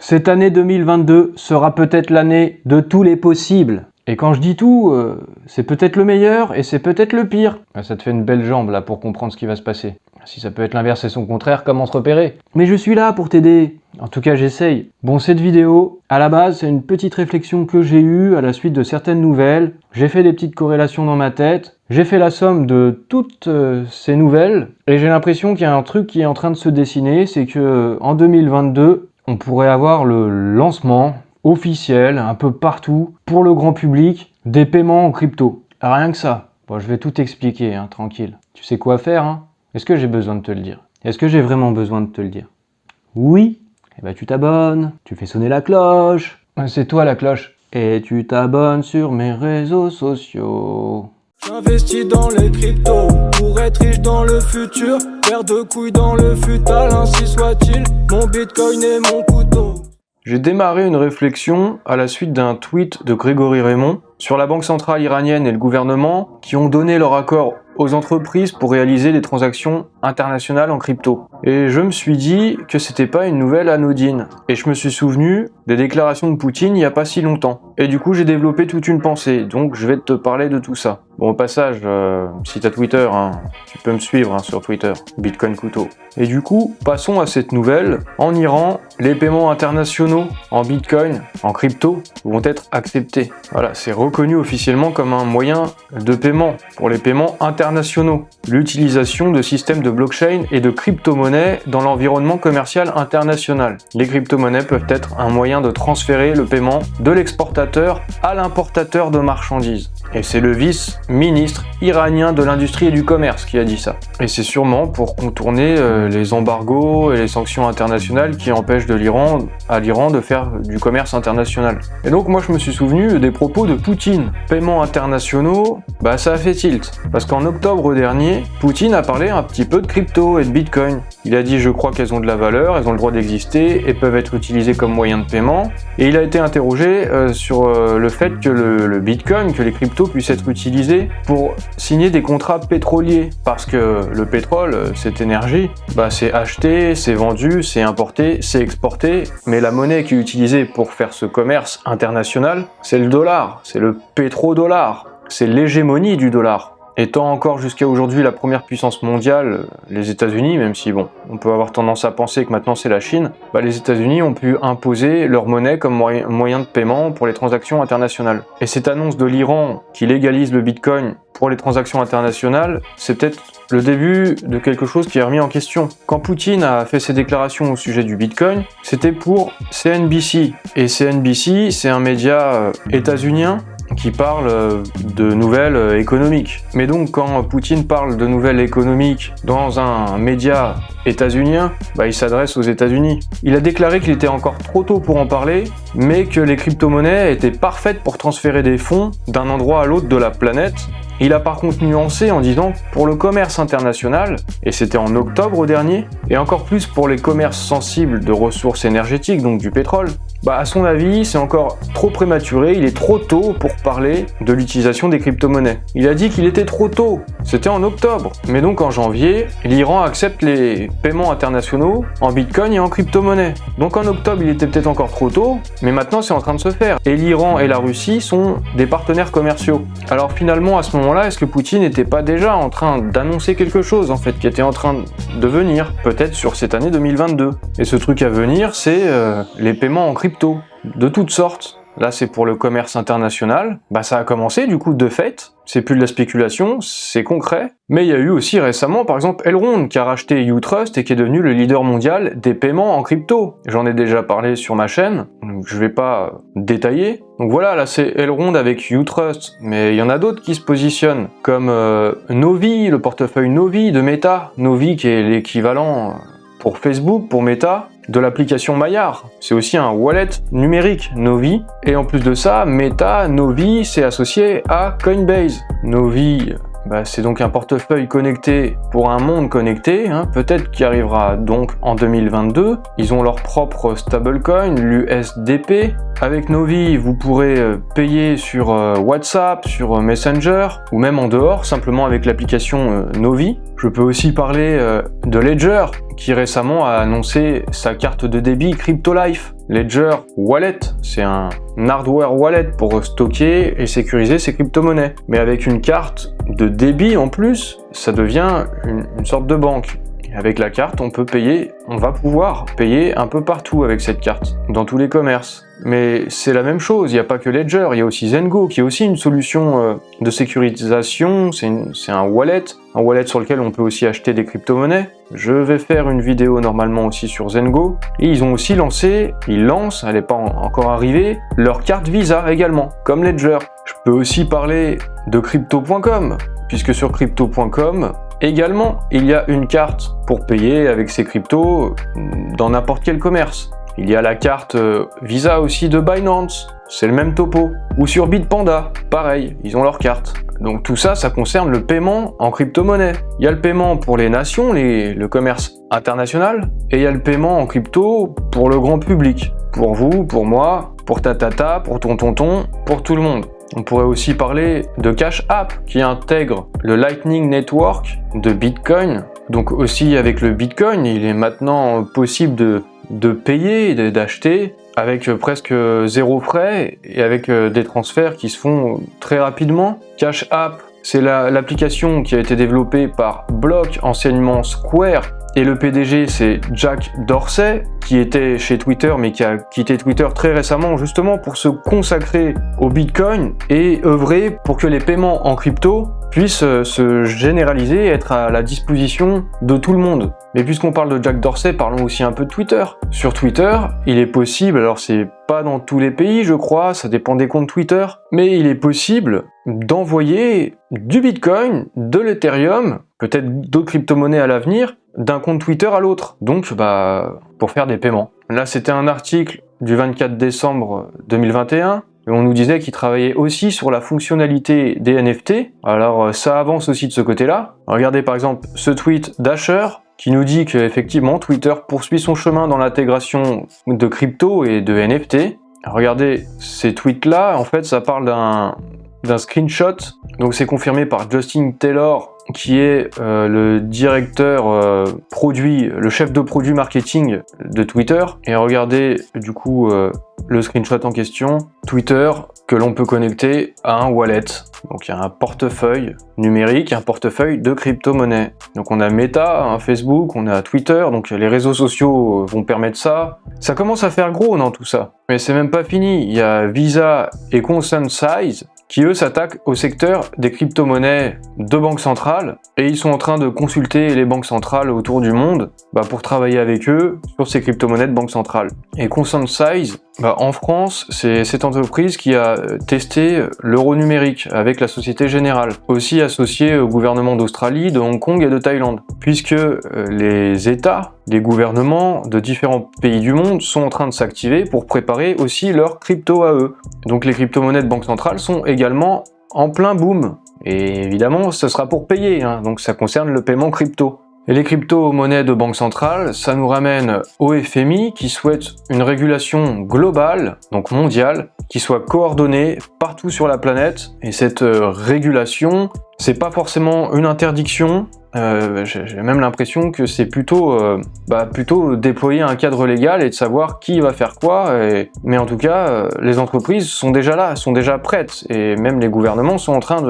Cette année 2022 sera peut-être l'année de tous les possibles. Et quand je dis tout, c'est peut-être le meilleur et c'est peut-être le pire. Ça te fait une belle jambe là pour comprendre ce qui va se passer. Si ça peut être l'inverse et son contraire, comment se repérer? Mais je suis là pour t'aider. En tout cas, j'essaye. Bon, cette vidéo, à la base, c'est une petite réflexion que j'ai eue à la suite de certaines nouvelles. J'ai fait des petites corrélations dans ma tête. J'ai fait la somme de toutes ces nouvelles. Et j'ai l'impression qu'il y a un truc qui est en train de se dessiner. C'est que en 2022, on pourrait avoir le lancement officiel, un peu partout, pour le grand public, des paiements en crypto. Rien que ça. Bon, je vais tout expliquer, hein, tranquille. Tu sais quoi faire, hein? Est-ce que j'ai besoin de te le dire? Est-ce que j'ai vraiment besoin de te le dire? Oui? Eh ben tu t'abonnes, tu fais sonner la cloche. C'est toi la cloche. Et tu t'abonnes sur mes réseaux sociaux. J'investis dans les cryptos pour être riche dans le futur. Paire de couilles dans le futal, ainsi soit-il. Mon bitcoin est mon couteau. J'ai démarré une réflexion à la suite d'un tweet de Grégory Raymond sur la Banque centrale iranienne et le gouvernement qui ont donné leur accord aux entreprises pour réaliser des transactions internationales en crypto. Et je me suis dit que c'était pas une nouvelle anodine. Et je me suis souvenu des déclarations de Poutine il y a pas si longtemps. Et du coup j'ai développé toute une pensée, donc je vais te parler de tout ça. Bon, au passage, si t'as Twitter, hein, tu peux me suivre sur Twitter, Bitcoin Couteau. Et du coup, passons à cette nouvelle. En Iran, les paiements internationaux en Bitcoin, en crypto, vont être acceptés. Voilà, c'est reconnu officiellement comme un moyen de paiement pour les paiements internationaux. L'utilisation de systèmes de blockchain et de crypto-monnaies dans l'environnement commercial international. Les crypto-monnaies peuvent être un moyen de transférer le paiement de l'exportateur à l'importateur de marchandises. Et c'est le vice-ministre iranien de l'industrie et du commerce qui a dit ça. Et c'est sûrement pour contourner les embargos et les sanctions internationales qui empêchent l'Iran de faire du commerce international. Et donc moi je me suis souvenu des propos de Poutine. Paiements internationaux, bah ça a fait tilt. Parce qu'en octobre dernier, Poutine a parlé un petit peu de crypto et de Bitcoin. Il a dit je crois qu'elles ont de la valeur, elles ont le droit d'exister et peuvent être utilisées comme moyen de paiement. Et il a été interrogé sur le fait que le Bitcoin, que les cryptos puissent être utilisés pour signer des contrats pétroliers. Parce que le pétrole, cette énergie, bah c'est acheté, c'est vendu, c'est importé, c'est exporté. Mais la monnaie qui est utilisée pour faire ce commerce international, c'est le dollar, c'est le pétrodollar, c'est l'hégémonie du dollar. Étant encore jusqu'à aujourd'hui la première puissance mondiale, les États-Unis, même si bon, on peut avoir tendance à penser que maintenant c'est la Chine, bah les États-Unis ont pu imposer leur monnaie comme moyen de paiement pour les transactions internationales. Et cette annonce de l'Iran qui légalise le Bitcoin pour les transactions internationales, c'est peut-être le début de quelque chose qui est remis en question. Quand Poutine a fait ses déclarations au sujet du Bitcoin, c'était pour CNBC. Et CNBC, c'est un média états-unien qui parle de nouvelles économiques. Mais donc quand Poutine parle de nouvelles économiques dans un média états-unien, bah il s'adresse aux États-Unis. Il a déclaré qu'il était encore trop tôt pour en parler, mais que les crypto-monnaies étaient parfaites pour transférer des fonds d'un endroit à l'autre de la planète. Il a par contre nuancé en disant pour le commerce international, et c'était en octobre dernier, et encore plus pour les commerces sensibles de ressources énergétiques, donc du pétrole, bah à son avis c'est encore trop prématuré, il est trop tôt pour parler de l'utilisation des crypto-monnaies. Il a dit qu'il était trop tôt, c'était en octobre, mais donc en janvier, l'Iran accepte les paiements internationaux en Bitcoin et en crypto-monnaie. Donc en octobre il était peut-être encore trop tôt, mais maintenant c'est en train de se faire. Et l'Iran et la Russie sont des partenaires commerciaux. Alors finalement à ce moment-là, est-ce que Poutine n'était pas déjà en train d'annoncer quelque chose en fait, qui était en train de venir, peut-être sur cette année 2022? Et ce truc à venir, c'est les paiements en crypto, de toutes sortes. Là c'est pour le commerce international, bah ça a commencé du coup de fait, c'est plus de la spéculation, c'est concret. Mais il y a eu aussi récemment par exemple Elrond qui a racheté Utrust et qui est devenu le leader mondial des paiements en crypto. J'en ai déjà parlé sur ma chaîne, donc je vais pas détailler. Donc voilà, là c'est Elrond avec Utrust, mais il y en a d'autres qui se positionnent, comme Novi, le portefeuille Novi de Meta. Novi qui est l'équivalent pour Facebook, pour Meta, de l'application Maillard. C'est aussi un wallet numérique, Novi. Et en plus de ça, Meta, Novi, c'est associé à Coinbase. Novi, c'est donc un portefeuille connecté pour un monde connecté, peut-être qui arrivera donc en 2022. Ils ont leur propre stablecoin, l'USDP. Avec Novi, vous pourrez payer sur WhatsApp, sur Messenger, ou même en dehors, simplement avec l'application Novi. Je peux aussi parler de Ledger, qui récemment a annoncé sa carte de débit CryptoLife. Ledger Wallet, c'est un hardware wallet pour stocker et sécuriser ses crypto-monnaies. Mais avec une carte de débit en plus, ça devient une sorte de banque. Et avec la carte, on va pouvoir payer un peu partout avec cette carte, dans tous les commerces. Mais c'est la même chose, il n'y a pas que Ledger, il y a aussi Zengo, qui est aussi une solution de sécurisation, c'est un wallet sur lequel on peut aussi acheter des crypto-monnaies. Je vais faire une vidéo normalement aussi sur Zengo. Et ils ont aussi ils lancent, elle n'est pas encore arrivée, leur carte Visa également, comme Ledger. Je peux aussi parler de Crypto.com, puisque sur Crypto.com, également, il y a une carte pour payer avec ses cryptos dans n'importe quel commerce. Il y a la carte Visa aussi de Binance, c'est le même topo. Ou sur Bitpanda, pareil, ils ont leur carte. Donc tout ça, ça concerne le paiement en crypto-monnaie. Il y a le paiement pour les nations, le commerce international, et il y a le paiement en crypto pour le grand public. Pour vous, pour moi, pour ta tata, pour ton tonton, pour tout le monde. On pourrait aussi parler de Cash App qui intègre le Lightning Network de Bitcoin. Donc aussi avec le Bitcoin, il est maintenant possible de payer, d'acheter avec presque zéro frais et avec des transferts qui se font très rapidement. Cash App, c'est l'application qui a été développée par Block, anciennement Square, et le PDG c'est Jack Dorsey, qui était chez Twitter mais qui a quitté Twitter très récemment justement pour se consacrer au Bitcoin et œuvrer pour que les paiements en crypto puissent se généraliser et être à la disposition de tout le monde. Mais puisqu'on parle de Jack Dorsey, parlons aussi un peu de Twitter. Sur Twitter, il est possible, alors c'est pas dans tous les pays je crois, ça dépend des comptes Twitter, mais il est possible d'envoyer du Bitcoin, de l'Ethereum, peut-être d'autres crypto-monnaies à l'avenir, d'un compte Twitter à l'autre, donc pour faire des paiements. Là c'était un article du 24 décembre 2021, et on nous disait qu'il travaillait aussi sur la fonctionnalité des NFT, alors ça avance aussi de ce côté-là. Regardez par exemple ce tweet d'Asher, qui nous dit qu'effectivement Twitter poursuit son chemin dans l'intégration de crypto et de NFT. Regardez ces tweets-là, en fait ça parle d'un screenshot, donc c'est confirmé par Justin Taylor, qui est le directeur produit, le chef de produit marketing de Twitter. Et regardez du coup le screenshot en question, Twitter que l'on peut connecter à un wallet. Donc il y a un portefeuille numérique, un portefeuille de crypto-monnaie. Donc on a Meta, un Facebook, on a Twitter, donc les réseaux sociaux vont permettre ça. Ça commence à faire gros dans tout ça. Mais c'est même pas fini, il y a Visa et Consensus qui eux s'attaquent au secteur des crypto-monnaies de banques centrales et ils sont en train de consulter les banques centrales autour du monde pour travailler avec eux sur ces crypto-monnaies de banques centrales. Et Consensus, en France, c'est cette entreprise qui a testé l'euro numérique avec la Société Générale, aussi associée au gouvernement d'Australie, de Hong Kong et de Thaïlande, puisque les États, les gouvernements de différents pays du monde sont en train de s'activer pour préparer aussi leurs crypto à eux. Donc les crypto-monnaies de banque centrale sont également en plein boom. Et évidemment, ce sera pour payer, donc ça concerne le paiement crypto. Et les crypto-monnaies de banque centrale, ça nous ramène au FMI qui souhaite une régulation globale, donc mondiale, qui soit coordonnée partout sur la planète. Et cette régulation, c'est pas forcément une interdiction, j'ai même l'impression que c'est plutôt déployer un cadre légal et de savoir qui va faire quoi. Mais en tout cas, les entreprises sont déjà là, sont déjà prêtes, et même les gouvernements sont en train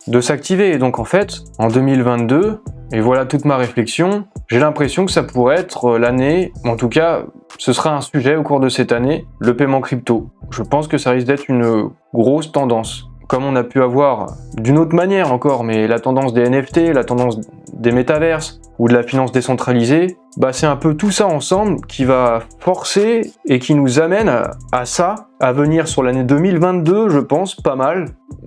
de s'activer. Et donc en fait, en 2022, et voilà toute ma réflexion, j'ai l'impression que ça pourrait être l'année, en tout cas, ce sera un sujet au cours de cette année, le paiement crypto. Je pense que ça risque d'être une grosse tendance. Comme on a pu avoir d'une autre manière encore, mais la tendance des NFT, la tendance des métaverses ou de la finance décentralisée, c'est un peu tout ça ensemble qui va forcer et qui nous amène à ça, à venir sur l'année 2022, je pense, pas mal,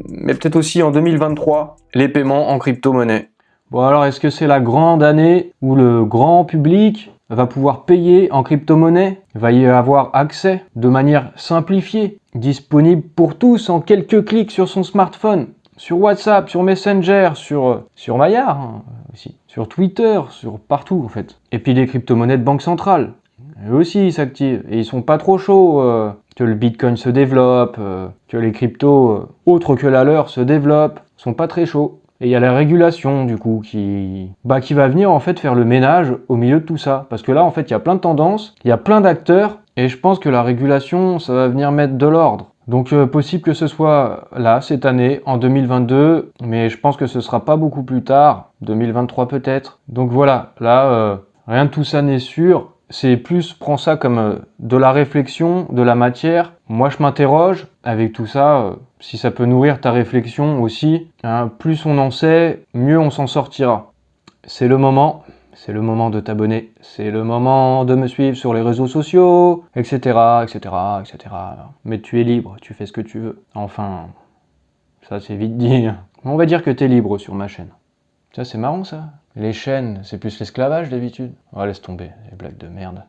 mais peut-être aussi en 2023, les paiements en crypto-monnaie. Bon alors, est-ce que c'est la grande année où le grand public va pouvoir payer en crypto-monnaie, va y avoir accès de manière simplifiée, disponible pour tous en quelques clics sur son smartphone? sur WhatsApp, sur Messenger, sur Maillard hein, aussi, sur Twitter, sur partout en fait. Et puis les crypto-monnaies de banque centrale, eux aussi ils s'activent et ils sont pas trop chauds que le Bitcoin se développe, que les cryptos autres que la leur se développent, sont pas très chauds. Et il y a la régulation du coup qui va venir en fait faire le ménage au milieu de tout ça. Parce que là en fait il y a plein de tendances, il y a plein d'acteurs et je pense que la régulation ça va venir mettre de l'ordre. Donc possible que ce soit là cette année en 2022, mais je pense que ce sera pas beaucoup plus tard, 2023 peut-être. Donc voilà, là rien de tout ça n'est sûr. C'est plus, prends ça comme de la réflexion, de la matière. Moi, je m'interroge avec tout ça, si ça peut nourrir ta réflexion aussi. Hein, plus on en sait, mieux on s'en sortira. C'est le moment de t'abonner, c'est le moment de me suivre sur les réseaux sociaux, etc., etc., etc. Mais tu es libre, tu fais ce que tu veux. Enfin, ça c'est vite dit. On va dire que tu es libre sur ma chaîne. Ça c'est marrant ça. Les chaînes, c'est plus l'esclavage d'habitude. Oh laisse tomber, les blagues de merde.